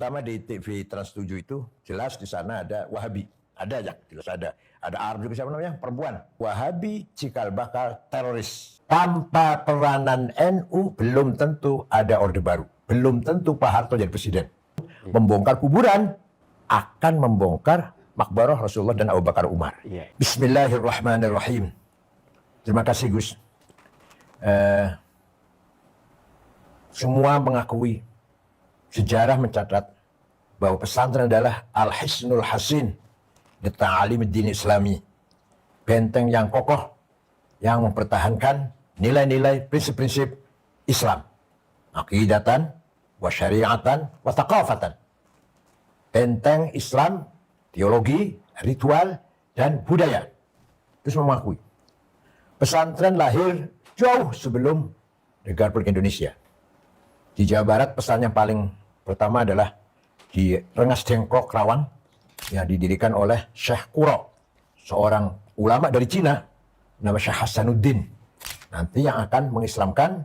Terutama di TV Trans 7 itu jelas di sana ada Wahabi. Ada aja, jelas ada. Ada Arab juga siapa namanya? Perempuan. Wahabi cikal bakal teroris. Tanpa peranan NU belum tentu ada Orde Baru. Belum tentu Pak Harto jadi presiden. Membongkar kuburan akan membongkar makbarah Rasulullah dan Abu Bakar Umar. Bismillahirrahmanirrahim. Terima kasih Gus. Semua mengakui, sejarah mencatat bahwa pesantren adalah Al-Hisnul Hasin di ta'alim din Islami. Benteng yang kokoh yang mempertahankan nilai-nilai prinsip-prinsip Islam. Aqidatan, wa syariatan, wa thaqafatan. Benteng Islam, teologi, ritual, dan budaya. Terus mengakui. Pesantren lahir jauh sebelum Negara Republik Indonesia. Di Jawa Barat pesan yang paling pertama adalah di Rengas Dengklok Kerawang yang didirikan oleh Syekh Kuro, seorang ulama dari Cina, nama Syekh Hasanuddin. Nanti yang akan mengislamkan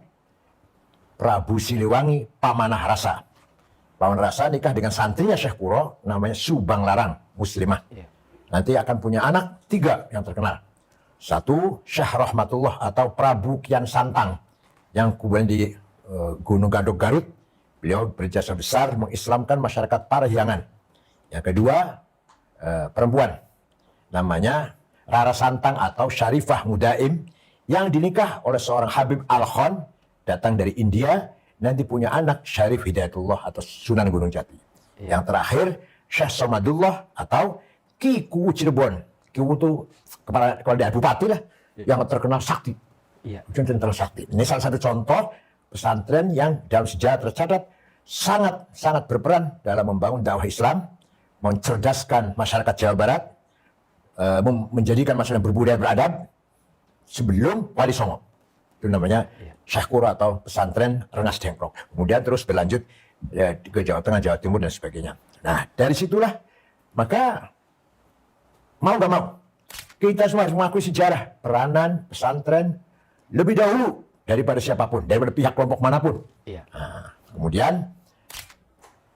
Prabu Siliwangi Pamanah Rasa. Pamanah Rasa nikah dengan santrinya Syekh Kuro, namanya Subang Larang, muslimah. Nanti akan punya anak 3 yang terkenal. 1, Syekh Rahmatullah atau Prabu Kian Santang, yang kemudian di Gunung Gadog Garut. Beliau berjasa besar mengislamkan masyarakat Parahyangan. Yang kedua, perempuan. Namanya Rara Santang atau Syarifah Mudaim, yang dinikah oleh seorang Habib Al-Khan, datang dari India, nanti punya anak Syarif Hidayatullah atau Sunan Gunung Jati. Yang terakhir, Syekh Somadullah atau Ki Kuwu Cirebon. Kiwu itu kepala daerah bupati lah, yang terkenal sakti. Terkenal sakti. Ini salah satu contoh pesantren yang dalam sejarah tercatat sangat berperan dalam membangun dakwah Islam, mencerdaskan masyarakat Jawa Barat, menjadikan masyarakat berbudaya beradab sebelum Wali Songo. Itu namanya Syekh Kuro atau pesantren Rengas Dengklok. Kemudian terus berlanjut ke Jawa Tengah, Jawa Timur dan sebagainya. Nah, dari situlah maka mau gak mau kita semua harus mengakui sejarah peranan pesantren lebih dahulu daripada siapapun, daripada pihak kelompok manapun. Nah, kemudian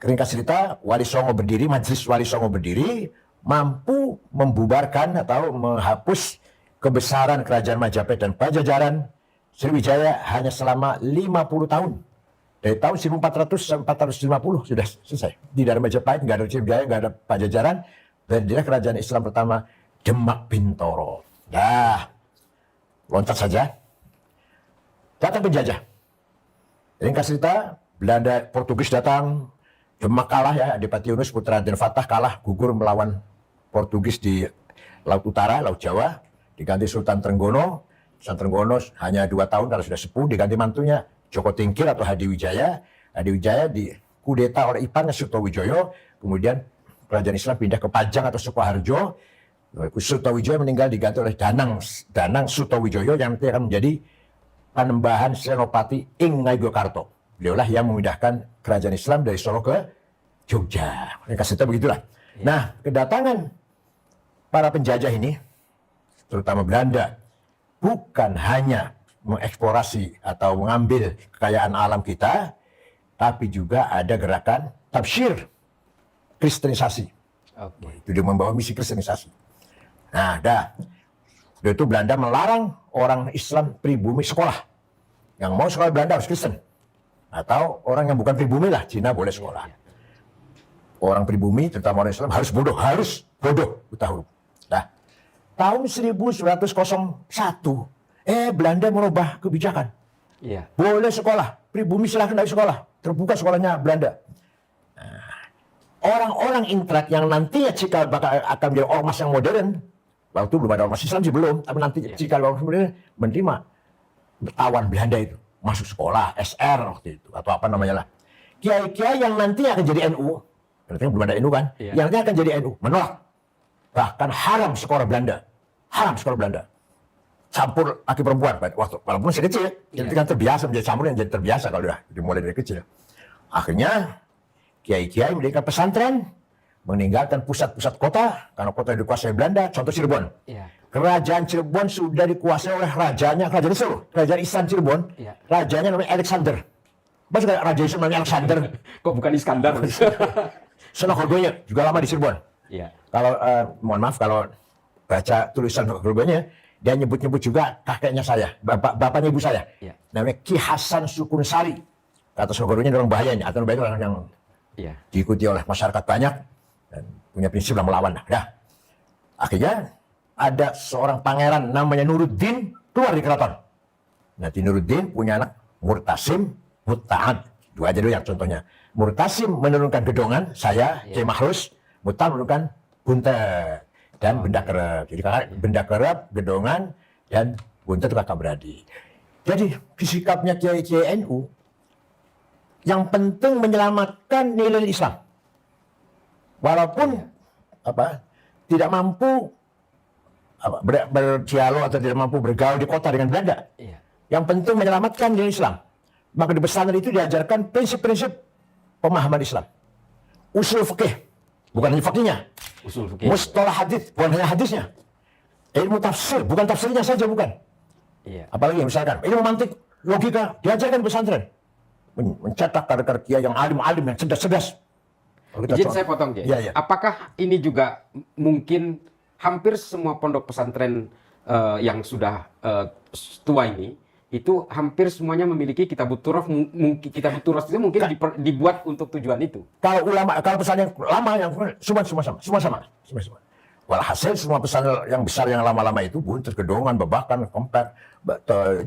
ringkas cerita, Wali Songo berdiri, Majelis Wali Songo berdiri, mampu membubarkan atau menghapus kebesaran Kerajaan Majapahit dan Pajajaran Sriwijaya hanya selama 50 tahun. Dari tahun 1400 sampai 450 sudah selesai. Di daerah Majapahit nggak ada Sriwijaya, nggak ada Pajajaran. Berdirilah kerajaan Islam pertama, Demak Bintoro. Nah, loncat saja. Datang penjajah. Ringkas cerita, Belanda, Portugis datang, Demak kalah ya, Adipati Yunus putra Raden Fatah kalah, gugur melawan Portugis di Laut Utara, Laut Jawa, diganti Sultan Trenggono. Sultan Trenggono hanya 2 tahun kalau sudah sepuh, diganti mantunya Joko Tingkir atau Hadi Wijaya. Hadi Wijaya dikudeta oleh iparnya Sutowijoyo, kemudian kerajaan Islam pindah ke Pajang atau Sukoharjo. Sutowijoyo meninggal diganti oleh Danang Sutowijoyo yang nanti akan menjadi Panembahan Senopati Ing Ngayogyakarta. Beliaulah yang memindahkan kerajaan Islam dari Solo ke Jogja. Ringkas cerita begitulah. Nah, kedatangan para penjajah ini, terutama Belanda, bukan hanya mengeksplorasi atau mengambil kekayaan alam kita, tapi juga ada gerakan tabsyir, kristenisasi. Itu dia membawa misi kristenisasi. Nah, itu Belanda melarang orang Islam pribumi sekolah. Yang mau sekolah Belanda harus Kristen. Atau orang yang bukan pribumi lah, Cina boleh sekolah. Orang pribumi, terutama orang Islam, harus bodoh, buta huruf. Nah, tahun 1901, Belanda merubah kebijakan. Boleh sekolah, pribumi silahkan dari sekolah. Terbuka sekolahnya Belanda. Nah, orang-orang intelek yang nantinya cikal bakal akan menjadi ormas yang modern, waktu belum ada ormas Islam sih belum, tapi nanti cikal bakal modern menerima tawan Belanda itu. Masuk sekolah, SR waktu itu, atau apa namanya lah. Kiai-kiai yang nanti akan jadi NU, berarti belum ada NU kan, yang nanti akan jadi NU, menolak. Bahkan haram sekolah Belanda. Campur laki perempuan, walaupun masih kecil, jadi kan terbiasa menjadi campur yang jadi terbiasa kalau udah dimulai dari kecil. Akhirnya, kiai-kiai mendirikan pesantren, meninggalkan pusat-pusat kota, karena kota dikuasai Belanda, contoh Cirebon. Kerajaan Cirebon sudah dikuasai oleh kerajaan Islam Cirebon. Rajanya namanya Alexander. Mas kayak Raja Yusuf namanya Alexander. Kok bukan Iskandar? Sunan Kudus juga lama di Cirebon. Iya. Kalau mohon maaf kalau baca tulisan Sunan Kudus dia nyebut-nyebut juga kakeknya saya, bapaknya ibu saya. Iya. Namanya Ki Hasan Sukunsari. Kata Sunan Kudus orang bahayanya, atau bahaya orang yang Iya. diikuti oleh masyarakat banyak dan punya prinsip dalam melawan. Nah, akhirnya ada seorang pangeran namanya Nuruddin keluar di keraton. Nanti Nuruddin punya anak Murtasim, Mutta'ad. Dua aja dulu yang contohnya. Murtasim menurunkan gedongan, saya, Kiai Mahrus. Mutta'ad menurunkan buntet dan benda kerep. Jadi kakak benda kerep, gedongan, dan buntet itu kakak beradik. Jadi sikapnya Kiai NU yang penting menyelamatkan nilai Islam. Walaupun tidak mampu berdialog atau tidak mampu bergaul di kota dengan Belanda. Iya. Yang penting menyelamatkan nilai Islam. Maka di pesantren itu diajarkan prinsip-prinsip pemahaman Islam. Usul fikih, bukan hanya fikihnya. Usul fikih. Mustalah hadis, bukan hanya hadisnya. Ilmu tafsir, bukan tafsirnya saja, bukan. Iya. Apalagi misalkan ilmu mantik, logika, diajarkan pesantren. Mencetak kader-kader kiai yang alim-alim, yang cerdas-cerdas. Izin saya potong, Kiai. Ya, ya. Apakah ini juga mungkin hampir semua pondok pesantren yang sudah tua ini itu hampir semuanya memiliki kitabut turas, mungkin kitabut turas itu mungkin dibuat untuk tujuan itu. Kalau ulama, kalau pesantren yang lama yang semua sama. Walhasil semua pesantren yang besar yang lama-lama itu Buntet, Gedongan, Babakan, Kemper,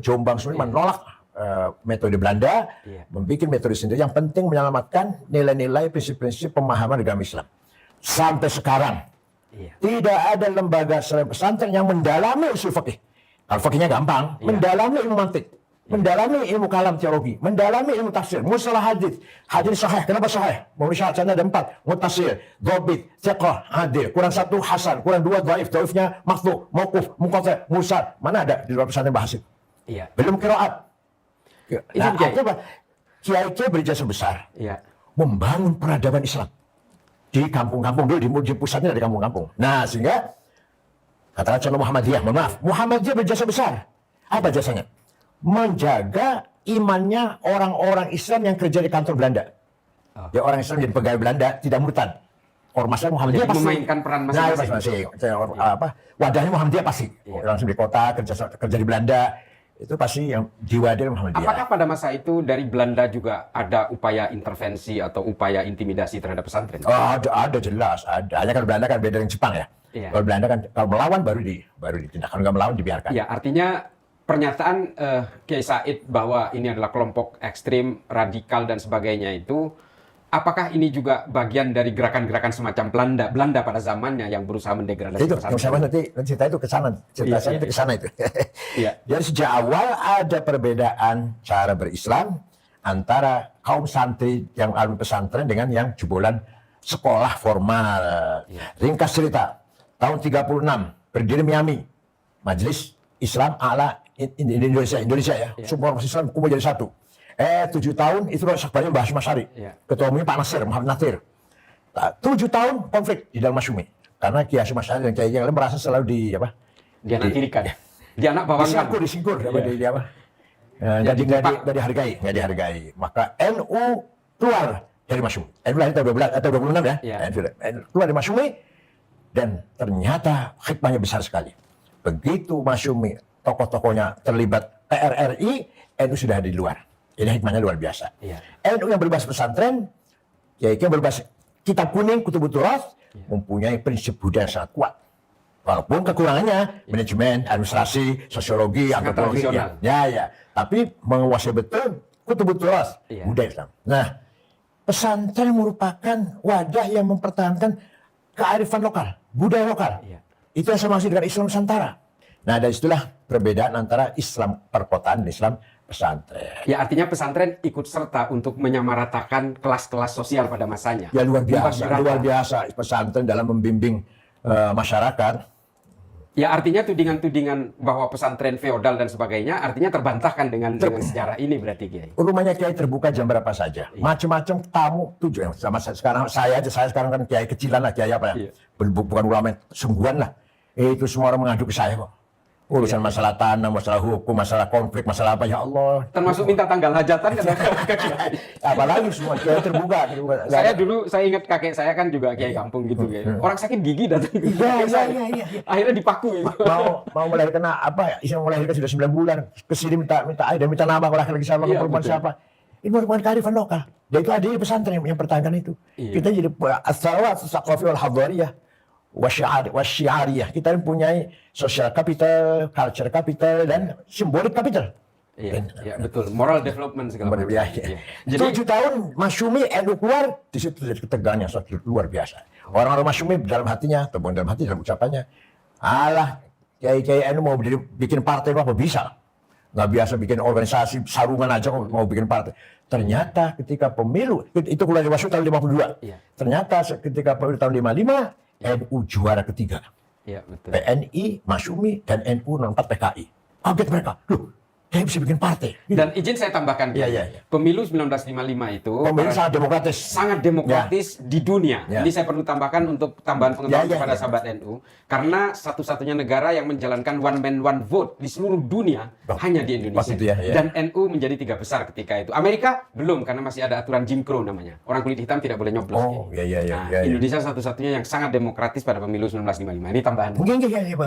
Jombang semua menolak metode Belanda, membuat metode sendiri yang penting menyelamatkan nilai-nilai prinsip-prinsip pemahaman agama Islam. Sampai sekarang tidak ada lembaga selain pesantren yang mendalami usul fikih. Kalau fikihnya gampang, mendalami ilmu mantik, mendalami ilmu kalam teologi, mendalami ilmu tafsir, mustalah hadis, hadis sahih. Kenapa sahih? Memenuhi syaratnya ada 4, muttasil, dhabit, thiqah, adil, kurang 1 hasan, kurang 2 dhaif, dhaifnya maqtu, mauquf, munqati', mursal. Mana ada di luar pesantren bahas itu? Iya. Belum qiraat. Nah, apa? Kiai-kiai berijazah besar membangun peradaban Islam di kampung-kampung dulu, di pusatnya dari kampung-kampung. Nah, sehingga katakan contoh Muhammadiyah, Muhammadiyah berjasa besar. Apa jasanya? Menjaga imannya orang-orang Islam yang kerja di kantor Belanda. Ya, orang Islam jadi pegawai Belanda, tidak murtad. Ormasnya Muhammadiyah pasti memainkan peran masing-masing. Wadahnya Muhammadiyah pasti. Langsung di kota, kerja di Belanda. Itu pasti yang jiwa dari Muhammadiyah. Apakah pada masa itu dari Belanda juga ada upaya intervensi atau upaya intimidasi terhadap pesantren? Oh, ada jelas, ada. Hanya kan Belanda kan beda dengan Jepang ya. Kalau Belanda kan kalau melawan baru ditindak, kalau nggak melawan dibiarkan. Ya, artinya pernyataan Kiai Said bahwa ini adalah kelompok ekstrim, radikal dan sebagainya itu, apakah ini juga bagian dari gerakan-gerakan semacam Belanda pada zamannya yang berusaha mendegradasi pesantren? Itu, nanti cerita itu ke sana, saya itu ke sana itu. Jadi sejak awal ada perbedaan cara berislam antara kaum santri yang alumni pesantren dengan yang jebolan sekolah formal. Ringkas cerita, tahun 36 berdiri Miami, Majelis Islam A'la Indonesia ya. Semua ormas Islam kumpul jadi satu. 7 tahun itu sekbalnya bahas Masyari. Ketua umumnya Pak Nasir, Muhammad Nasir. 7 tahun konflik di dalam Masyumi. Karena Kiai Hasyim Asy'ari dan Kiai yang lain merasa selalu dianaktirikan. Dianak bawangkan. Disingkur. Nggak dihargai. Maka NU keluar dari Masyumi. NU lahir tahun 12 atau 26 ya. Keluar dari Masyumi dan ternyata hikmahnya besar sekali. Begitu Masyumi tokoh-tokohnya terlibat PRRI, NU sudah ada di luar. Ini hikmahnya luar biasa. NU yang berbahasa pesantren, Kiai yang berbahasa kitab kuning, Kutubut Turas, mempunyai prinsip budaya yang sangat kuat. Walaupun kekurangannya manajemen, administrasi, sosiologi, antropologi, tapi menguasai betul Kutubut Turas, budaya Islam. Nah, pesantren merupakan wadah yang mempertahankan kearifan lokal, budaya lokal. Itu yang sama dengan Islam Nusantara. Nah, dari situlah perbedaan antara Islam perkotaan dan Islam pesantren. Ya, artinya pesantren ikut serta untuk menyamaratakan kelas-kelas sosial pada masanya. Ya, luar biasa pesantren dalam membimbing masyarakat. Ya, artinya tudingan-tudingan bahwa pesantren feodal dan sebagainya artinya terbantahkan dengan sejarah ini berarti, Kiai. Rumahnya Kiai terbuka jam berapa saja. Macam-macam tamu tujuh. Sama sekarang saya sekarang kan Kiai kecilan lah, Kiai apa ya. Bukan ulama sungguhan lah. Itu semua orang mengadu ke saya kok. Urusan masalah tanah, masalah hukum, masalah konflik, masalah apa, ya Allah. Termasuk minta tanggal hajatan kan? Apalagi semua kiai terbuka. Saya dulu, saya ingat kakek saya kan juga kiai kampung gitu. Orang sakit gigi datang ke kakek saya. Akhirnya dipaku itu. Mau melahirkan apa? Isa melahirkan sudah 9 bulan. Kesini minta air dan minta nama, kalau laki-laki siapa, perempuan siapa. Ini merupakan kearifan lokal. Dan itu ada di pesantren yang pertahankan itu. Kita jadi as-sawat as-saqafi wal hadhariyah wasyiariyah. Kita mempunyai social capital, culture capital, dan symbolic capital. Iya, betul. Moral development segala macam. Jadi 7 tahun Masyumi NU keluar, di situ jadi ketegangan yang sangat luar biasa. Orang-orang Masyumi dalam hatinya, atau dalam hati, dalam ucapannya, alah, kiai-kiai NU mau bikin partai apa bisa? Nggak biasa bikin organisasi, sarungan aja mau bikin partai. Ternyata ketika pemilu, itu keluar dari Waslu tahun 52. Ternyata ketika pemilu tahun 55, NU juara ketiga. Iya, betul. PNI, Masyumi, dan NU non-4 PKI. Kaget mereka. Loh, kayak bisa bikin partai. Dan izin saya tambahkan, pemilu 1955 itu pemilu sangat demokratis. Sangat demokratis di dunia. Ini saya perlu tambahkan untuk tambahan pengetahuan kepada sahabat NU. Karena satu-satunya negara yang menjalankan one man one vote di seluruh dunia hanya di Indonesia. Dan NU menjadi 3 besar ketika itu. Amerika belum, karena masih ada aturan Jim Crow namanya. Orang kulit hitam tidak boleh nyoblos. Indonesia satu-satunya yang sangat demokratis pada pemilu 1955. Ini tambahan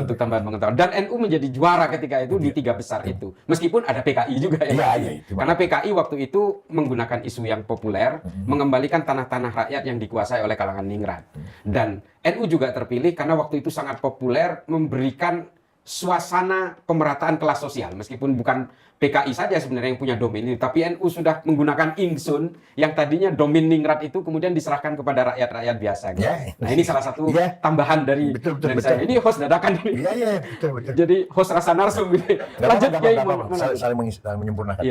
untuk tambahan pengetahuan. Dan NU menjadi juara ketika itu di 3 besar itu. Meskipun ada PKI juga karena PKI waktu itu menggunakan isu yang populer, mengembalikan tanah-tanah rakyat yang dikuasai oleh kalangan ningrat. Dan NU juga terpilih karena waktu itu sangat populer memberikan suasana pemerataan kelas sosial, meskipun bukan PKI saja sebenarnya yang punya domain ini, tapi NU sudah menggunakan ingsun yang tadinya domain ningrat itu kemudian diserahkan kepada rakyat-rakyat biasa. Gitu. Nah ini salah satu tambahan dari saya. Ini host dadakan. Betul. Jadi host rasa narsum gitu. Lanjut Kiai, saling menyempurnakan.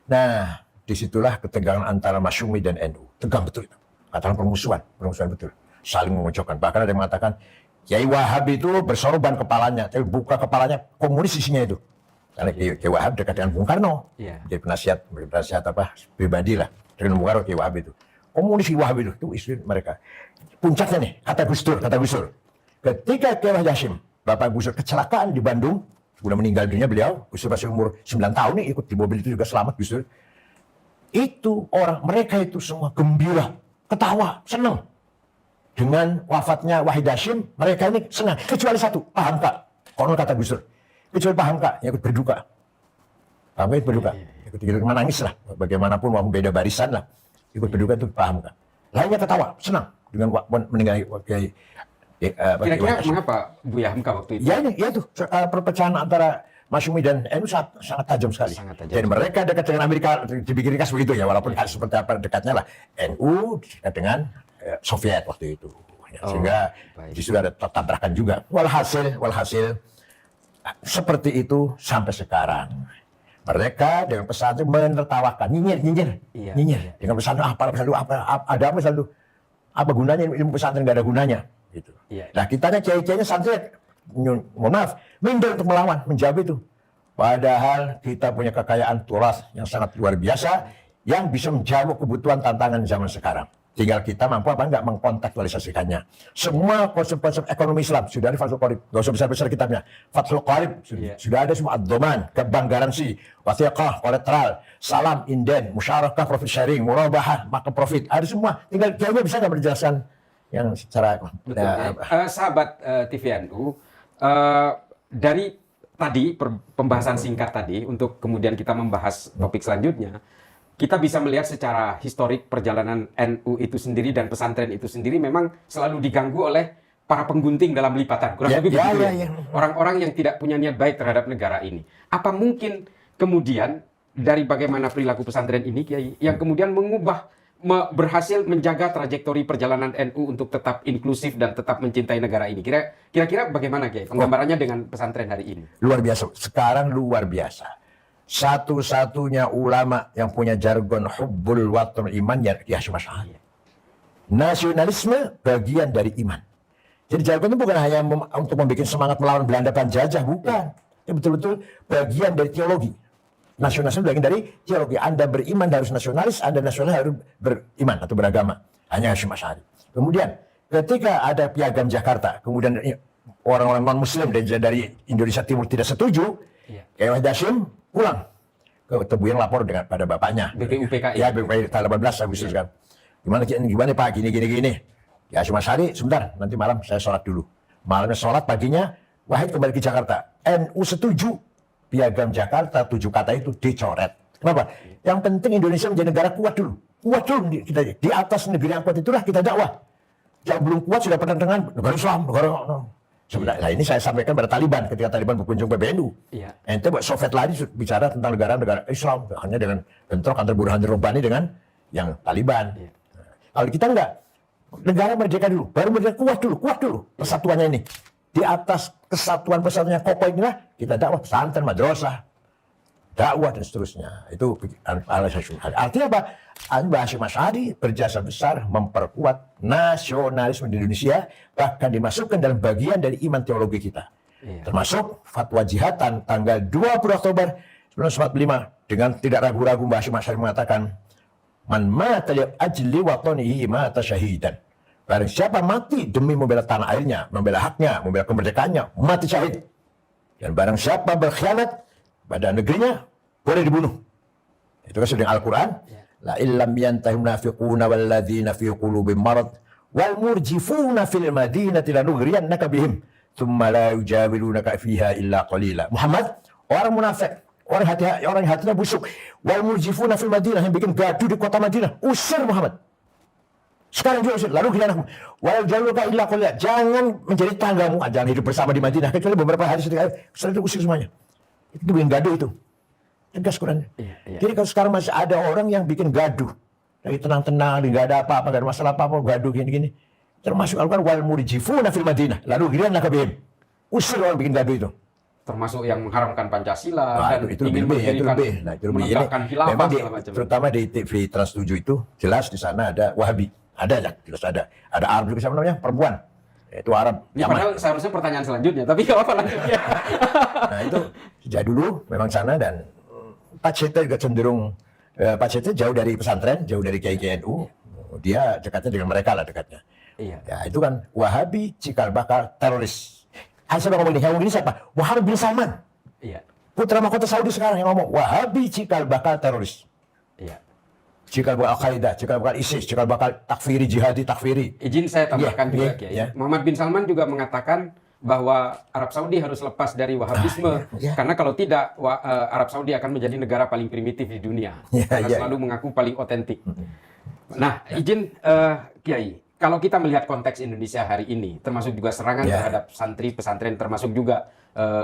Nah, disitulah ketegangan antara Masyumi dan NU. Tegang betul itu. Katakan permusuhan betul. Saling memojokkan. Bahkan ada yang mengatakan Kiai Wahab itu bersorban kepalanya, tapi buka kepalanya komunis isinya itu. Karena Kiai Wahab dekat dengan Bung Karno, jadi penasihat apa pribadi lah dengan Bung Karno. Kiai Wahab itu komunis, Kiai Wahab itu isu mereka. Puncaknya nih kata Gus Dur. Ketika Kiai Hasyim, Bapak Gus Dur kecelakaan di Bandung, sudah meninggal dunia beliau. Gus Dur masih umur 9 tahun nih, ikut di mobil itu juga selamat Gus Dur. Itu mereka itu semua gembira, ketawa, senang dengan wafatnya Wahid Hasyim. Mereka ini senang, kecuali satu, Pak Hamka. Konon kata Gus Dur, kecuali Pak Hamka yang ikut berduka. Pak Hamka ikut berduka, ikut menangis lah. Bagaimanapun mau beda barisan lah, ikut berduka itu Pak Hamka. Lainnya ketawa, senang dengan meninggal Kiai. Kira-kira mengapa Buya Hamka waktu itu? Ya itu perpecahan antara Masyumi dan NU sangat tajam sekali. Dan mereka dekat dengan Amerika, dipikirkan begitu ya, walaupun seperti apa dekatnya lah. NU dekat dengan Soviet waktu itu. Sehingga justru ada tabrakan juga. Walhasil seperti itu sampai sekarang. Mereka dengan pesantren menertawakan, nyinyir. Dengan pesantren apa ada apa pesantren? Apa gunanya ilmu pesantren? Nggak ada gunanya. Gitu. Nah kitanya kiai-kiainya santri, mohon maaf, minder untuk melawan, menjawab itu. Padahal kita punya kekayaan turas yang sangat luar biasa yang bisa menjawab kebutuhan tantangan zaman sekarang. Tinggal kita mampu apa enggak mengkontekstualisasikannya. Semua konsep-konsep ekonomi Islam sudah ada Fathul Qorib, nggak usah besar-besar kitabnya. Fathul Qorib sudah ada semua, ad-dhaman, bank garansi, wathiqah, kolateral, salam, inden, musyarakah, profit sharing, murabahah, maka profit, ada semua. Tinggal kiai bisa nggak menjelaskan yang secara sahabat TV NU, dari tadi pembahasan singkat tadi untuk kemudian kita membahas topik selanjutnya, kita bisa melihat secara historik perjalanan NU itu sendiri dan pesantren itu sendiri memang selalu diganggu oleh para penggunting dalam lipatan. Kurang lebih begitu. Orang-orang yang tidak punya niat baik terhadap negara ini. Apa mungkin kemudian dari bagaimana perilaku pesantren ini, Kiai, yang kemudian berhasil menjaga trajektori perjalanan NU untuk tetap inklusif dan tetap mencintai negara ini? Kira-kira bagaimana, Kiai, penggambarannya dengan pesantren hari ini? Luar biasa. Sekarang luar biasa. Satu-satunya ulama yang punya jargon hubbul watan iman ya Kiai Hasyim Asy'ari. Nasionalisme bagian dari iman. Jadi jargon itu bukan hanya untuk membuat semangat melawan Belanda penjajah, bukan. Itu betul-betul bagian dari teologi. Nasionalisme bagian dari teologi. Anda beriman harus nasionalis, Anda nasionalis harus beriman atau beragama. Hanya Hasyim Asy'ari. Kemudian ketika ada Piagam Jakarta, kemudian orang-orang non-muslim dari Indonesia Timur tidak setuju, Iya. Kiai Wahid Hasyim pulang ke Tebu yang lapor pada bapaknya. BPUPKI. Ya, BPUPKI tanggal 18 Agustus kan. Gimana Pak, gini. Ya cuma sehari, sebentar, nanti malam saya sholat dulu. Malamnya sholat, paginya Wahid kembali ke Jakarta. NU setuju, piagam Jakarta 7 kata itu dicoret. Kenapa? Yang penting Indonesia menjadi negara kuat dulu. Kuat dulu kita di atas negeri yang kuat itulah kita dakwah. Yang belum kuat sudah dengan negara Islam, sebenarnya, nah ini saya sampaikan pada Taliban ketika Taliban berkunjung ke PBNU. Iya. Ente buat Soviet lagi bicara tentang negara-negara Islam, hanya dengan bentrok antara Burhanuddin Rabbani dengan yang Taliban. Iya. Kalau kita enggak, negara merdeka dulu, baru merdeka kuat dulu persatuannya ini. Di atas kesatuan-persatuannya kokoh inilah kita dakwah pesantren, madrasah, dakwah dan seterusnya. Itu artinya apa? Mbah Hasyim Asy'ari berjasa besar memperkuat nasionalisme di Indonesia, bahkan dimasukkan dalam bagian dari iman teologi kita. Iya. Termasuk fatwa jihatan tanggal 20 Oktober 1945 dengan tidak ragu-ragu Mbah Hasyim Asy'ari mengatakan, "Man mata li ajli watanihi mata syahidan." Barang siapa mati demi membela tanah airnya, membela haknya, membela kemerdekaannya, mati syahid. Dan barang siapa berkhianat pada negerinya, boleh dibunuh. Itu kan sudah Al-Quran. La illam yantahi munafiquna walladzina fi qulubihim marad wal murjifuna fil madinati lanughriyannaka bihim thumma la yujawirunaka fiha illa qalila. Muhammad, orang munafik, orang yang hatinya busuk, wal murjifuna fil madinah, yang bikin gaduh di kota Madinah, usir Muhammad. Sekarang juga usir. Lalu gimana? Wal jaluka illa qalila. Jangan menjadi tanggamu, jangan hidup bersama di Madinah kecuali beberapa hari setelah itu usir semuanya. Itu bikin gaduh itu. Tegas Qurannya. Iya. Jadi kalau sekarang masih ada orang yang bikin gaduh, lagi tenang-tenang, nggak ada apa-apa, nggak ada masalah apa-apa, gaduh gini-gini. Termasuk Al-Quran wal murjifuna fil Madinah, lalu giliran nakabihim. Usir orang bikin gaduh itu. Termasuk yang mengharamkan Pancasila Nah, dan itu ingin lebih. mendirikan, Nah, itu lebih. menegakkan khilafah Memang segala macam. terutama di TV Trans 7 itu jelas di sana ada Wahabi, ada ya, jelas ada. Ada Arab juga siapa namanya, perempuan. Itu Arab. Ini padahal seharusnya pertanyaan selanjutnya, tapi kalau apa lanjutnya? Nah itu sejak dulu memang sana, dan Pak Cete juga cenderung, Pak Cete jauh dari pesantren, jauh dari KIKNU, dia dekatnya dengan mereka lah dekatnya. Iya. Ya itu kan Wahabi cikal bakal teroris. Saya ngomong ini, yang ngomong ini siapa? Muhammad bin Salman, Iya. putra mahkota Saudi sekarang yang ngomong Wahabi cikal bakal teroris. Iya. Cikal bakal Al-Qaeda, cikal bakal ISIS, cikal bakal takfiri, jihadi, takfiri. Izin saya tambahkan Iya, juga, iya, Kiai. iya. Muhammad bin Salman juga mengatakan bahwa Arab Saudi harus lepas dari Wahabisme, Iya. karena kalau tidak Arab Saudi akan menjadi negara paling primitif di dunia, Iya, karena iya. selalu mengaku paling otentik. Nah, izin Kiai, kalau kita melihat konteks Indonesia hari ini, termasuk juga serangan Iya. terhadap santri pesantren, termasuk juga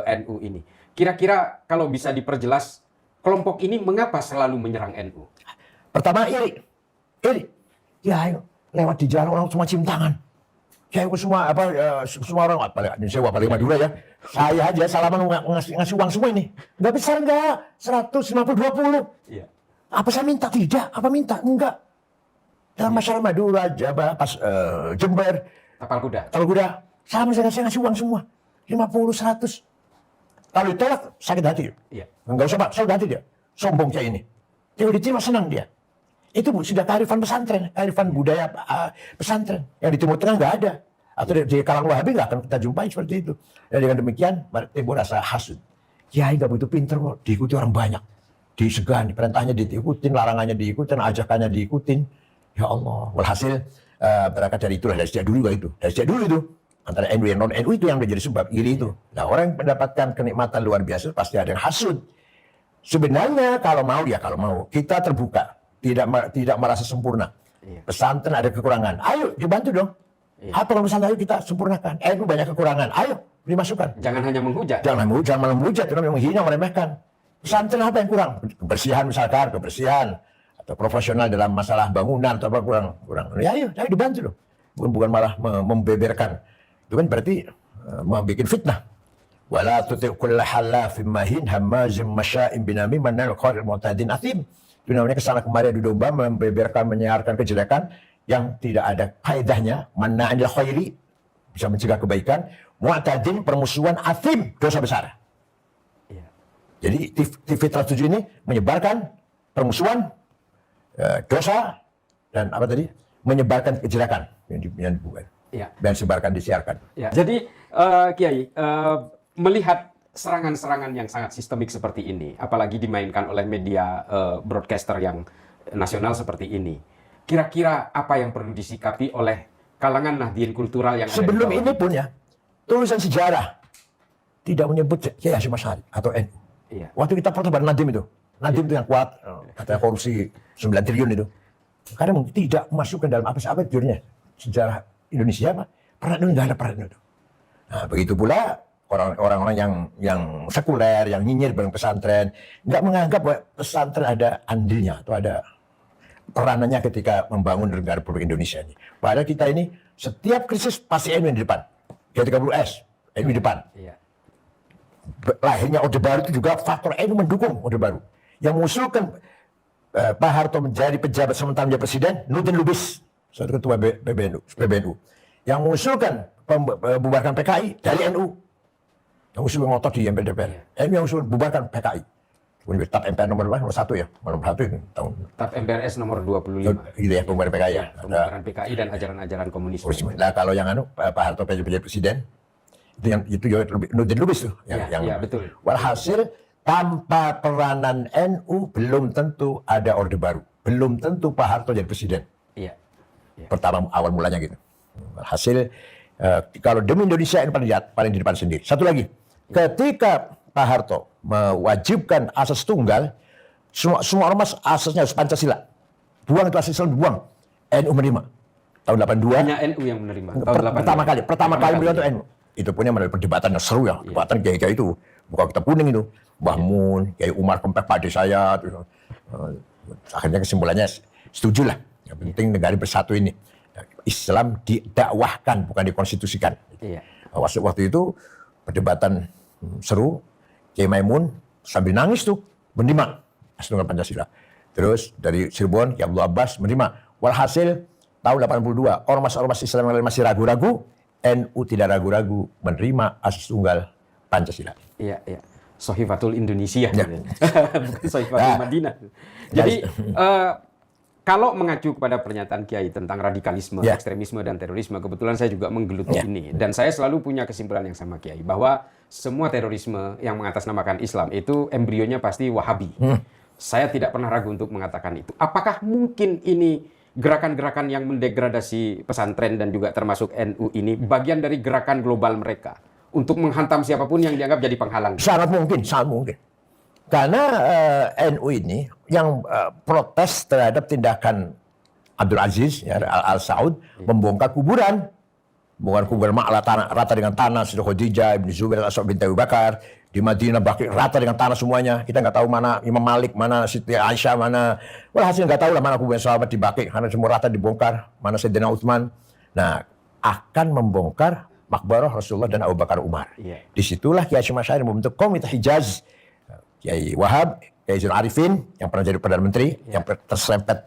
NU ini, kira-kira kalau bisa diperjelas, kelompok ini mengapa selalu menyerang NU? Pertama iri. Ya ayo, lewat di jalan orang semua cium tangan. Ya itu semua semua orang apalagi Madura ya. Saya aja salaman ngasih uang semua ini. Enggak besar enggak, 150 20. Iya. Apa saya minta? Tidak. Apa minta? Enggak. Dalam masyarakat Madura, Jawa, Jember, Tapal kuda. Kuda, sama saya ngasih uang semua. 50 100. Kalau ditolak sakit hati. Iya. Enggak usah Pak, sakit hati dia. Sombong kayak ini. Dia diterima senang dia. Itu sudah kearifan pesantren, kearifan budaya pesantren. Yang di Timur Tengah nggak ada. Atau di kalangan Wahabi nggak akan kita jumpai seperti itu. Dan dengan demikian, timbul rasa hasud. Kiai nggak begitu pinter kok, diikuti orang banyak. Disegani, perintahnya diikutin, larangannya diikutin, ajakannya diikutin. Ya Allah, walhasil berangkat dari itulah, dari sejak dulu itu. Dari sejak dulu itu. Antara NU dan non-NU itu yang menjadi sebab iri itu. Nah orang yang mendapatkan kenikmatan luar biasa, pasti ada yang hasud. Sebenarnya kalau mau, kita terbuka. Tidak merasa sempurna. Iya. Pesantren ada kekurangan. Ayo dibantu dong. Iya. Apa kalau pesantren ayo kita sempurnakan. NU banyak kekurangan. Ayo beri masukan. Jangan hanya menghujat. Jangan menghujat, jangan menghina, meremehkan. Pesantren apa yang kurang? Kebersihan misalkan, atau profesional dalam masalah bangunan atau apa kurang. Ya ayo dibantu dong. Bukan malah membeberkan. Itu kan berarti membuat fitnah. Wala tuti' kulla halafin mahin hammazim masya'im binamim manal qaril mu'tadin athim. Itu namanya kesana kemari adu domba, membeberkan, menyiarkan kejelekan yang tidak ada kaidahnya, manna'anil khairi, bisa mencegah kebaikan, mu'tadin, permusuhan, athim, dosa besar. Iya. Jadi TV Trans 7 ini menyebarkan permusuhan, dosa, dan apa tadi? Menyebarkan kejelekan yang dibuat. Ya. dan sebarkan disiarkan. Ya. Jadi Kiai, melihat serangan-serangan yang sangat sistemik seperti ini, apalagi dimainkan oleh media broadcaster yang nasional seperti ini, kira-kira apa yang perlu disikapi oleh kalangan Nahdien kultural yang ada di Sebelum bawah ini pun ya, tulisan sejarah tidak menyebut Kiai Hasyim Asy'ari atau NU. Iya. Waktu kita protes pada Nadim itu yang kuat, katanya korupsi 9 triliun itu. Karena tidak masuk ke dalam apa judulnya sejarah Indonesia, apa? Peran itu nggak ada peran itu. Nah, begitu pula orang-orang yang sekuler, yang nyinyir bareng pesantren, nggak menganggap bahwa pesantren ada andilnya atau ada peranannya ketika membangun negara Republik Indonesia ini. Padahal kita ini setiap krisis pasti NU yang di depan. G30S, NU di depan. Iya. Lahirnya Orde Baru itu juga faktor NU mendukung Orde Baru. Yang mengusulkan Pak Harto menjadi pejabat sementara menjadi presiden, Nurdin Lubis, suatu ketua PBNU. Yang mengusulkan bubarkan PKI dari NU. Yang usul ngotot di MPR. NU yang usul bubarkan PKI. Kemudian TAP MPR nomor berapa? Nomor 1 ya. Nomor 1 itu tahun. TAP MPRS nomor 25. Gitu ya, pembubaran PKI ya. Pembubaran PKI dan ajaran-ajaran komunisme. Nah, kalau yang Pak Harto menjadi presiden, itu juga Nurdin Lubis tuh. Iya, betul. Walhasil tanpa peranan NU belum tentu ada Orde Baru. Belum tentu Pak Harto jadi presiden. Iya. Pertama awal mulanya gitu. Hasil kalau demi Indonesia ini paling di depan sendiri. Satu lagi, ketika Pak Harto mewajibkan asas tunggal, semua ormas asasnya harus Pancasila. Buang itu asas Islam, buang. NU menerima. Tahun 82. Hanya NU yang menerima. Tahun 82. Pertama kali beliau itu NU. Itu punya melalui perdebatan yang seru ya. Perdebatan kiai-kiai itu. Buka kitab kuning itu. Mbah Mun, Kiai Umar Kempek, Pak Ade saya. Akhirnya kesimpulannya setuju lah. Yang penting negara bersatu ini. Islam didakwahkan, bukan dikonstitusikan. Iya. Waktu itu perdebatan seru. Kiai Maimun sambil nangis tuh menerima asas tunggal Pancasila. Terus dari Cirebon, Kiai Abdul Abbas menerima. Walhasil tahun 82 ormas-ormas Islam yang masih ragu-ragu, NU tidak ragu-ragu menerima asas tunggal Pancasila. Iya, iya. Sohifatul Indonesia, Ya. bukan Sohifatul Madinah. Jadi kalau mengacu kepada pernyataan Kiai tentang radikalisme, ekstremisme dan terorisme, kebetulan saya juga menggeluti ini, dan saya selalu punya kesimpulan yang sama Kiai bahwa semua terorisme yang mengatasnamakan Islam itu embrionya pasti Wahabi. Saya tidak pernah ragu untuk mengatakan itu. Apakah mungkin ini gerakan-gerakan yang mendegradasi pesantren dan juga termasuk NU ini bagian dari gerakan global mereka untuk menghantam siapapun yang dianggap jadi penghalang? Sangat mungkin, sangat mungkin. Karena NU ini yang protes terhadap tindakan Abdul Aziz, ya, Al-Saud, membongkar kuburan. Bongkar kuburan rata dengan tanah, Siti Khadijah, Ibnu Zubair, As'ad bin Abu Bakar. Di Madinah rata dengan tanah semuanya. Kita nggak tahu mana Imam Malik, mana Siti Aisyah, mana. Walhasil nggak tahu lah mana kuburan sahabat di Baqi, karena semua rata dibongkar. Mana Sayyidina Utsman. Nah, akan membongkar makbarah Rasulullah dan Abu Bakar Umar. Iya. Disitulah Kiai Hasyim Asy'ari membentuk Komite Hijaz. Kiai Wahab, Kiai Zainul Arifin yang pernah jadi Perdana Menteri, yang terserempet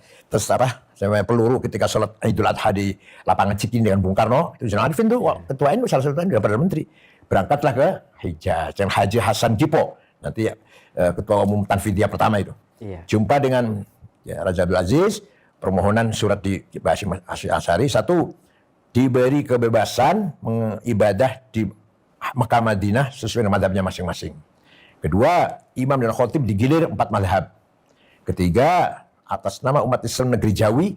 sampai peluru ketika sholat Idul Adha di lapangan Cikini dengan Bung Karno. Itu Zainul Arifin tuh ketua NU, salah satu NU Perdana Menteri. Berangkatlah ke Hijaz, yang Haji Hasan Kipo, nanti ketua umum Tanfidiyah pertama itu. Iya. Jumpa dengan Raja Abdul Aziz, permohonan surat di Hasyim Asy'ari, satu, diberi kebebasan mengibadah di Mekah Madinah sesuai dengan madhabnya masing-masing. Kedua, imam dan khotib digilir 4 madhab. Ketiga, atas nama umat Islam negeri Jawi,